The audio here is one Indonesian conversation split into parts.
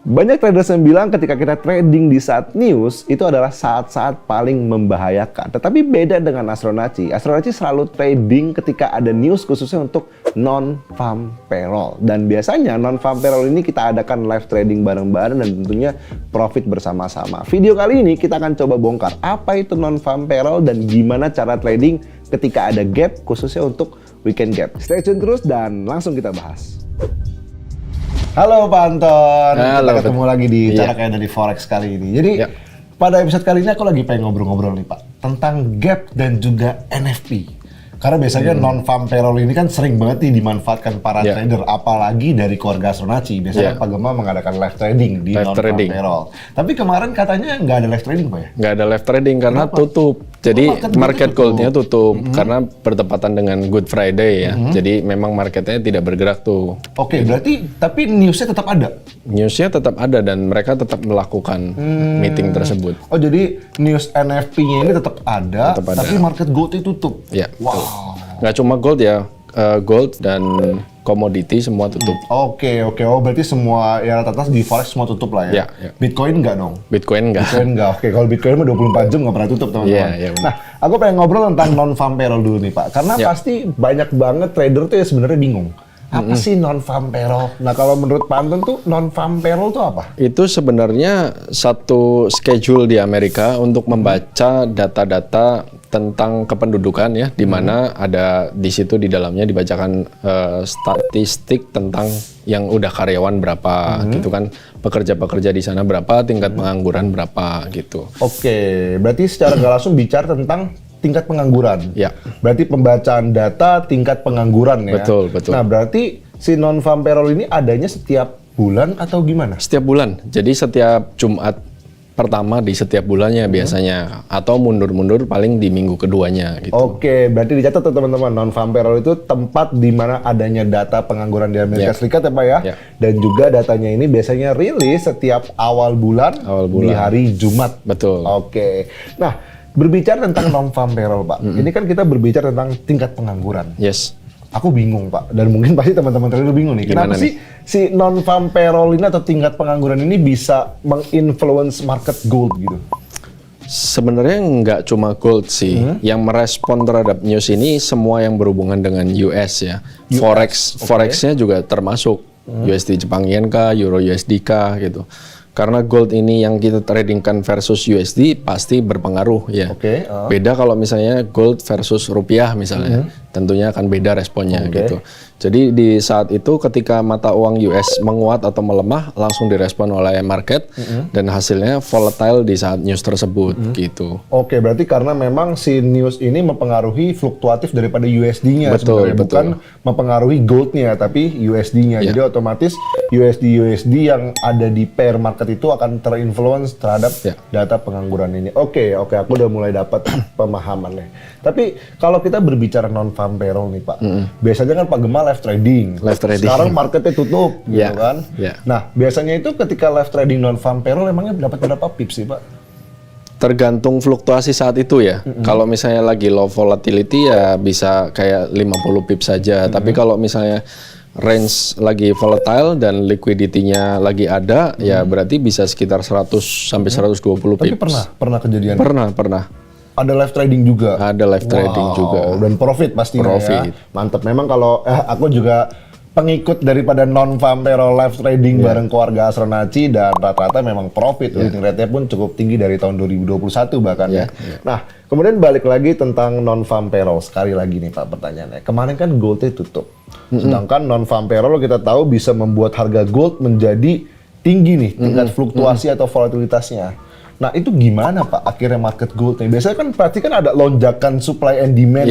Banyak traders yang bilang ketika kita trading di saat news itu adalah saat-saat paling membahayakan. Tetapi beda dengan Astronaci. Astronaci selalu trading ketika ada news khususnya untuk non-farm payroll. Dan biasanya non-farm payroll ini kita adakan live trading bareng-bareng dan tentunya profit bersama-sama. Video kali ini kita akan coba bongkar apa itu non-farm payroll dan gimana cara trading ketika ada gap khususnya untuk weekend gap. Stay tune terus dan langsung kita bahas. Halo Pak Anton, Halo, kita ketemu lagi di Cara Kaya dari Forex kali ini. Jadi pada episode kali ini aku lagi pengen ngobrol-ngobrol nih Pak tentang gap dan juga NFP. Karena biasanya non-farm payroll ini kan sering banget nih dimanfaatkan para trader, apalagi dari keluarga Astronaci. Biasanya Pak Gema mengadakan live trading di non-farm payroll. Tapi kemarin katanya nggak ada live trading Pak ya? Nggak ada live trading karena tutup. Jadi market goldnya tutup karena bertepatan dengan Good Friday ya. Jadi memang marketnya tidak bergerak tuh. Oke, berarti tapi newsnya tetap ada? Newsnya tetap ada dan mereka tetap melakukan meeting tersebut. Oh jadi news NFP-nya ini tetap ada, tapi market goldnya tutup? Ya. Wow. Nggak cuma gold ya, gold dan komoditi semua tutup. Oke. Oh berarti semua ya rata-rata di Forex semua tutup lah ya? Ya. Bitcoin nggak dong? Bitcoin nggak. Oke, kalau Bitcoin mah 24 jam nggak pernah tutup teman-teman. Nah, aku pengen ngobrol tentang non-farm payroll dulu nih Pak. Karena pasti banyak banget trader tuh ya sebenarnya bingung. Apa sih non-farm payroll? Nah kalau menurut Pak Anton tuh non-farm payroll tuh apa? Itu sebenarnya satu schedule di Amerika untuk membaca data-data tentang kependudukan ya, di mana ada di situ di dalamnya dibacakan statistik tentang yang udah karyawan berapa gitu kan, pekerja-pekerja di sana berapa, tingkat pengangguran berapa gitu. Oke, berarti secara nggak langsung bicara tentang tingkat pengangguran. Ya. Berarti pembacaan data tingkat pengangguran ya. Betul. Nah, berarti si non-farm payroll ini adanya setiap bulan atau gimana? Setiap bulan. Jadi setiap Jumat pertama di setiap bulannya biasanya, atau mundur-mundur paling di minggu keduanya gitu. Oke, berarti dicatat tuh teman-teman, non-farm payroll itu tempat di mana adanya data pengangguran di Amerika Serikat ya Pak ya. Dan juga datanya ini biasanya rilis setiap awal bulan di hari Jumat. Betul. Oke. Nah, berbicara tentang non-farm payroll Pak, ini kan kita berbicara tentang tingkat pengangguran. Yes. Aku bingung Pak, dan mungkin pasti teman-teman trader bingung nih. Kenapa sih si non-farm payroll ini atau tingkat pengangguran ini bisa menginfluence market gold gitu? Sebenarnya nggak cuma gold sih, yang merespon terhadap news ini semua yang berhubungan dengan US ya. Forex-nya juga termasuk USD Jepang Yen kah, Euro USD kah gitu. Karena gold ini yang kita tradingkan versus USD pasti berpengaruh ya. Beda kalau misalnya gold versus rupiah misalnya, tentunya akan beda responnya gitu. Jadi di saat itu ketika mata uang US menguat atau melemah langsung direspon oleh market dan hasilnya volatile di saat news tersebut gitu. Oke, berarti karena memang si news ini mempengaruhi fluktuatif daripada USD-nya sebenarnya, bukan mempengaruhi goldnya tapi USD-nya. Jadi otomatis USD yang ada di pair market itu akan terinfluence terhadap data pengangguran ini. Oke, aku udah mulai dapat pemahamannya. Tapi kalau kita berbicara non-farm payroll nih Pak, biasanya kan Pak Gema live trading. Sekarang marketnya tutup, gitu kan? Nah, biasanya itu ketika live trading non-farm payroll emangnya dapat berapa pips sih Pak? Tergantung fluktuasi saat itu ya. Kalau misalnya lagi low volatility ya bisa kayak 50 pips saja. Tapi kalau misalnya range lagi volatile dan liquidity-nya lagi ada, ya berarti bisa sekitar 100 sampai 120 pips. Tapi pernah kejadian? Pernah. Ada live trading juga? Ada live trading juga. Dan profit pastinya ya? Mantap. Memang kalau aku juga pengikut daripada non-farm payroll live trading bareng keluarga Astronaci dan rata-rata memang profit. Winning rate-nya pun cukup tinggi dari tahun 2021 bahkan ya. Nah, kemudian balik lagi tentang non-farm payroll. Sekali lagi nih Pak pertanyaannya. Kemarin kan goldnya tutup. Sedangkan non-farm payroll kita tahu bisa membuat harga gold menjadi tinggi nih, tingkat fluktuasi atau volatilitasnya. Nah itu gimana Pak akhirnya market gold nih? Biasanya kan berarti kan ada lonjakan supply and demand.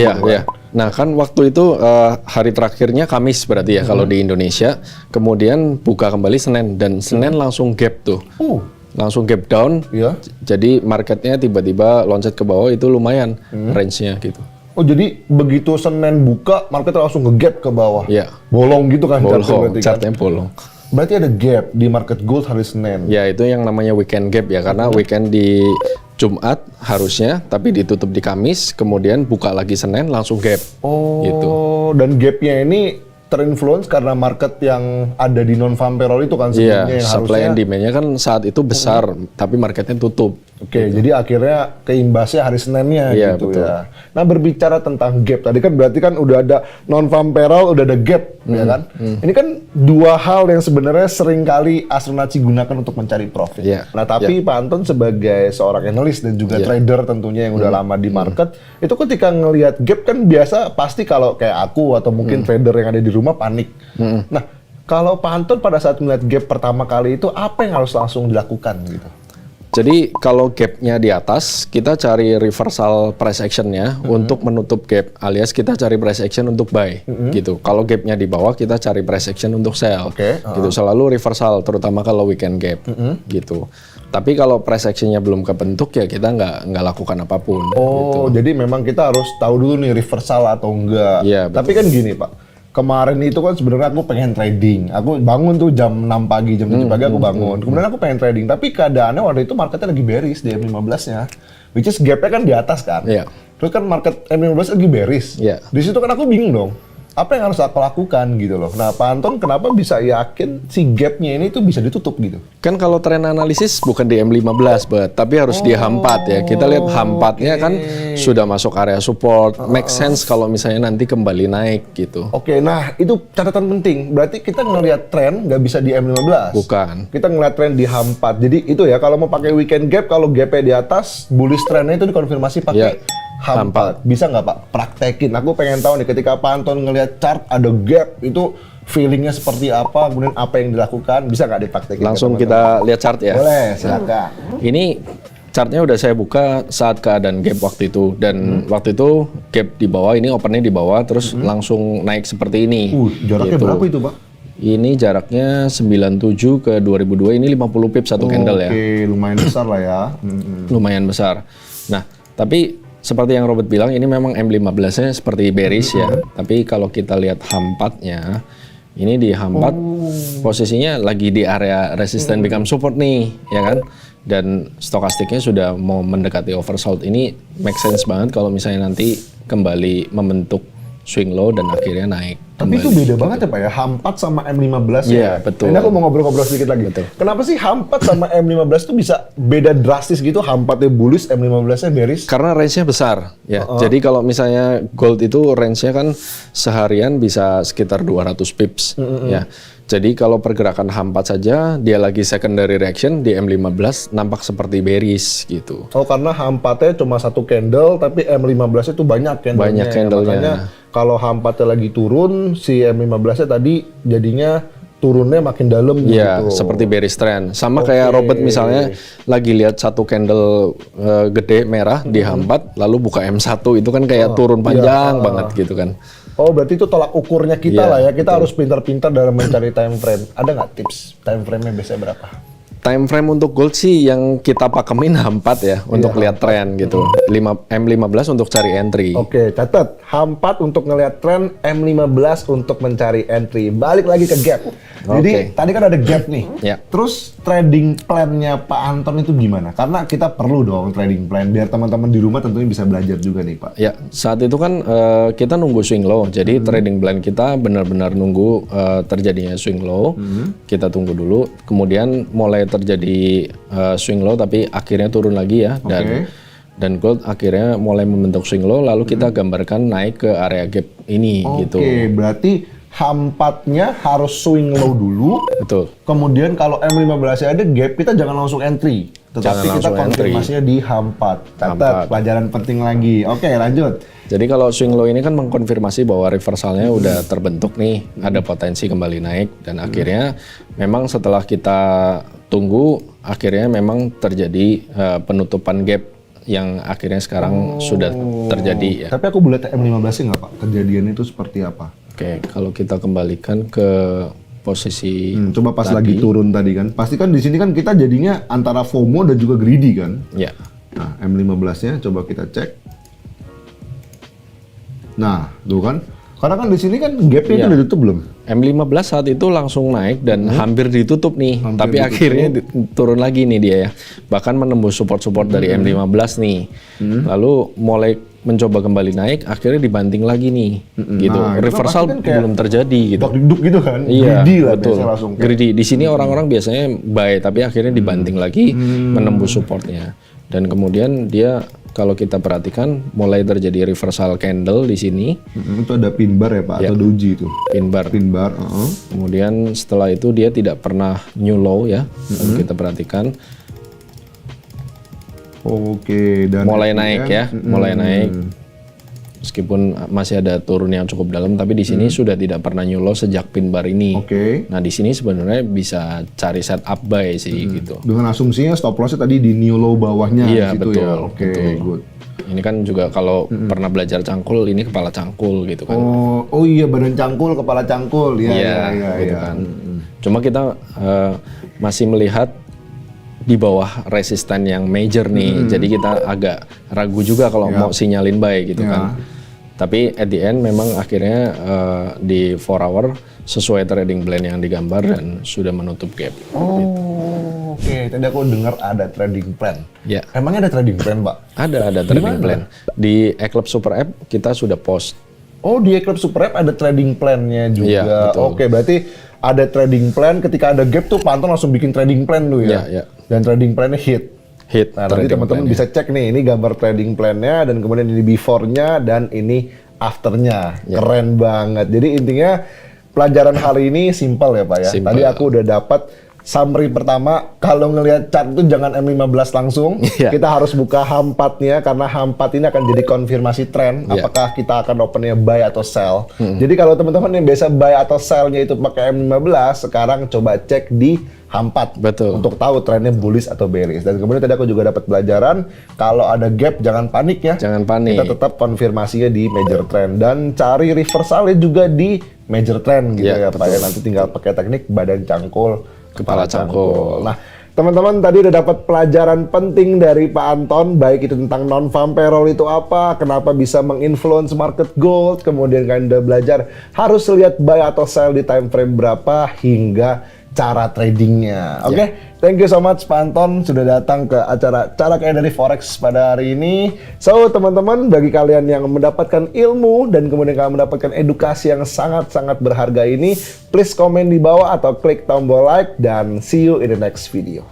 Nah kan waktu itu hari terakhirnya Kamis berarti ya kalau di Indonesia. Kemudian buka kembali Senin dan Senin langsung gap tuh. Langsung gap down. Jadi marketnya tiba-tiba loncat ke bawah itu lumayan range-nya gitu. Oh jadi begitu Senin buka market langsung nge-gap ke bawah. Bolong gitu kan? Chartnya bolong. Berarti ada gap di market gold hari Senin. Ya itu yang namanya weekend gap ya, karena weekend di Jumat harusnya, tapi ditutup di Kamis, kemudian buka lagi Senin langsung gap. Gitu. Dan gapnya ini terinfluence karena market yang ada di non farm payroll itu kan Iya, sebelumnya yang supply harusnya. and demand-nya kan saat itu besar, tapi marketnya tutup. Oke, jadi akhirnya keimbasnya hari Seninnya Iya, gitu betul. ya. Nah, berbicara tentang gap tadi kan berarti kan udah ada non farm payroll, udah ada gap ya kan. Ini kan dua hal yang sebenarnya sering kali Astronaci gunakan untuk mencari profit. Iya. Nah, tapi Pak Anton sebagai seorang analis dan juga trader tentunya yang udah lama di market, itu ketika ngelihat gap kan biasa pasti kalau kayak aku atau mungkin trader yang ada di rumah panik. Nah, kalau Pak Anton pada saat melihat gap pertama kali itu apa yang harus langsung dilakukan gitu? Jadi kalau gapnya di atas, kita cari reversal price action-nya untuk menutup gap, alias kita cari price action untuk buy, gitu. Kalau gapnya di bawah, kita cari price action untuk sell, Oke, gitu. Selalu reversal, terutama kalau weekend gap, gitu. Tapi kalau price action-nya belum kebentuk, ya kita nggak lakukan apapun. Oh, jadi memang kita harus tahu dulu nih reversal atau enggak. Iya, Tapi kan gini, Pak. Kemarin itu kan sebenarnya aku pengen trading. Aku bangun tuh jam 6 pagi, jam 7 pagi aku bangun. Kemudian aku pengen trading, tapi keadaannya waktu itu marketnya lagi bearish di M15-nya. Which is gap-nya kan di atas kan. Iya. Terus kan market M15 lagi bearish. Iya. Di situ kan aku bingung dong. Apa yang harus aku lakukan gitu loh. Nah, Pak Anton kenapa bisa yakin si gap-nya ini tuh bisa ditutup gitu? Kan kalau tren analisis bukan di M15, tapi harus di H4 ya. Kita lihat H4-nya kan sudah masuk area support. Make sense kalau misalnya nanti kembali naik gitu. Oke, nah itu catatan penting. Berarti kita ngelihat tren nggak bisa di M15. Bukan. Kita ngelihat tren di H4. Jadi itu ya, kalau mau pakai weekend gap, kalau gap-nya di atas, bullish trendnya itu dikonfirmasi pakai Ya, H4. Bisa nggak Pak? Praktekin. Aku pengen tahu nih, ketika Pak Anton ngelihat chart ada gap, itu feelingnya seperti apa, kemudian apa yang dilakukan, bisa nggak dipraktekin? Langsung ke kita teman-teman? lihat chart ya. Boleh, silakan. Ini chartnya udah saya buka saat keadaan gap waktu itu, dan waktu itu gap di bawah, ini opennya di bawah terus langsung naik seperti ini. Jaraknya Gitu. berapa itu Pak? Ini jaraknya 97 ke 2002, ini 50 pips satu candle ya. Oke, lumayan besar lah ya. Lumayan besar. Nah, tapi seperti yang Robert bilang, ini memang M15-nya seperti bearish ya. Tapi kalau kita lihat H4-nya, ini di H4 posisinya lagi di area resistance become support nih, ya kan? Dan stokastiknya sudah mau mendekati oversold. Ini make sense banget kalau misalnya nanti kembali membentuk swing low dan akhirnya naik. Tapi itu kembali. beda banget ya Pak ya, H4 sama M15 Iya, ya? betul. Ini aku mau ngobrol-ngobrol sedikit lagi. Betul. Kenapa sih H4 sama M15 itu bisa beda drastis gitu? H4-nya bullish, M15-nya bearish? Karena range-nya besar ya. Jadi kalau misalnya gold itu range-nya kan seharian bisa sekitar 200 pips ya. Jadi kalau pergerakan H4 saja dia lagi secondary reaction di M15 nampak seperti bearish gitu. Oh, karena H4-nya cuma satu candle, tapi M15 itu banyak candle-nya. Banyak candle-nya. Makanya kalau H4-nya lagi turun, si M15-nya tadi jadinya turunnya makin dalam Iya, gitu. seperti bearish trend. Sama kayak Robert misalnya lagi lihat satu candle gede merah di H4 lalu buka M1 itu kan kayak turun panjang banget gitu kan. Oh, berarti itu tolak ukurnya kita Iya, lah ya. Kita harus pintar-pintar dalam mencari time frame. Ada nggak tips time frame-nya biasanya berapa? Time frame untuk gold sih yang kita pakemin H4 ya untuk lihat tren gitu. M15 untuk cari entry. Oke, catat. H4 untuk ngelihat tren, M15 untuk mencari entry. Balik lagi ke gap. Jadi tadi kan ada gap nih. Ya. Terus trading plan-nya Pak Anton itu gimana? Karena kita perlu dong trading plan biar teman-teman di rumah tentunya bisa belajar juga nih Pak. Ya, saat itu kan kita nunggu swing low. Jadi trading plan kita benar-benar nunggu terjadinya swing low. Kita tunggu dulu. Kemudian mulai terjadi swing low tapi akhirnya turun lagi ya. Dan gold akhirnya mulai membentuk swing low. Lalu kita gambarkan naik ke area gap ini gitu. Oke, berarti H4-nya harus swing low dulu. Betul. Kemudian kalau M15-nya ada gap, kita jangan langsung entry. Tetapi Jangan kita langsung konfirmasinya di H4. Catat, pelajaran penting lagi. Oke, lanjut. Jadi kalau swing low ini kan mengkonfirmasi bahwa reversalnya udah terbentuk nih, ada potensi kembali naik dan akhirnya memang setelah kita tunggu, akhirnya memang terjadi penutupan gap yang akhirnya sekarang sudah terjadi ya. Tapi aku boleh M15-nya nggak Pak? Kejadian itu seperti apa? Oke, kalau kita kembalikan ke posisi Coba pas lagi turun tadi kan. Pasti kan di sini kan kita jadinya antara FOMO dan juga greedy kan. ya. Nah, M15-nya coba kita cek. Nah, tuh kan. Karena kan di sini kan gap-nya itu udah ditutup belum? M15 saat itu langsung naik dan hampir ditutup nih, tapi akhirnya turun lagi nih dia ya. Bahkan menembus support-support dari M15 nih. Lalu mulai mencoba kembali naik, akhirnya dibanting lagi nih, gitu. Nah, itu kan Reversal pasti kan kayak belum terjadi, gitu. duk gitu kan, Iya, greedy lah betul. biasanya langsung. Greedy. Di sini orang-orang biasanya buy, tapi akhirnya dibanting lagi, menembus supportnya. Dan kemudian dia, kalau kita perhatikan, mulai terjadi reversal candle di sini, Itu ada pin bar ya Pak, atau doji itu? pin bar. Pin bar, Kemudian setelah itu dia tidak pernah new low ya, kalau kita perhatikan. Oke, dan Mulai naik ya, mulai naik. Meskipun masih ada turun yang cukup dalam, tapi di sini sudah tidak pernah new low sejak pin bar ini. Oke. Nah di sini sebenarnya bisa cari setup buy sih gitu. Dengan asumsinya stop lossnya tadi di new low bawahnya Iya, di situ betul, ya. Oke, good. Ini kan juga kalau pernah belajar cangkul, ini kepala cangkul gitu kan. Oh iya, badan cangkul, kepala cangkul, iya gitu iya. kan. Cuma kita masih melihat di bawah resisten yang major nih, jadi kita agak ragu juga kalau mau sinyalin buy gitu kan. Tapi at the end memang akhirnya di 4 hour sesuai trading plan yang digambar dan sudah menutup gap. Oke, tadi aku dengar ada trading plan. Ya, Emangnya ada trading plan, Pak? ada trading plan. Di Eclipse Super App kita sudah post. Oh, di Eclipse Super App ada trading plan-nya juga. Iya, betul. Oke, berarti ada trading plan, ketika ada gap tuh Pak Anton langsung bikin trading plan tuh ya. Iya. Dan trading plan-nya hit. Hit Nah, nanti trading teman-teman plan-nya. bisa cek nih, ini gambar trading plan-nya dan kemudian ini before-nya dan ini after-nya. Keren banget. Jadi intinya pelajaran hari ini simple ya Pak ya. Simple. Tadi aku udah dapat summary pertama, kalau ngelihat chart itu jangan M15 langsung. Iya. Kita harus buka H4-nya karena H4 ini akan jadi konfirmasi tren Iya. apakah kita akan opennya buy atau sell. Jadi kalau teman-teman yang biasa buy atau sell-nya itu pakai M15, sekarang coba cek di H4 Betul. untuk tahu trennya bullish atau bearish. Dan kemudian tadi aku juga dapat pelajaran kalau ada gap jangan panik ya. Jangan panik. Kita tetap konfirmasinya di major trend dan cari reversalnya juga di major trend gitu Ya, ya Pak ya. Nanti tinggal pakai teknik badan cangkul, Kepala cangkul. Nah, teman-teman tadi udah dapat pelajaran penting dari Pak Anton, baik itu tentang non-farm payroll itu apa, kenapa bisa menginfluence market gold, kemudian kalian udah belajar harus lihat buy atau sell di time frame berapa hingga cara tradingnya. Oke, thank you so much Pak Anton sudah datang ke acara Cara Kaya dari Forex pada hari ini. So teman-teman, bagi kalian yang mendapatkan ilmu dan kemudian kalian mendapatkan edukasi yang sangat-sangat berharga ini, please komen di bawah atau klik tombol like dan see you in the next video.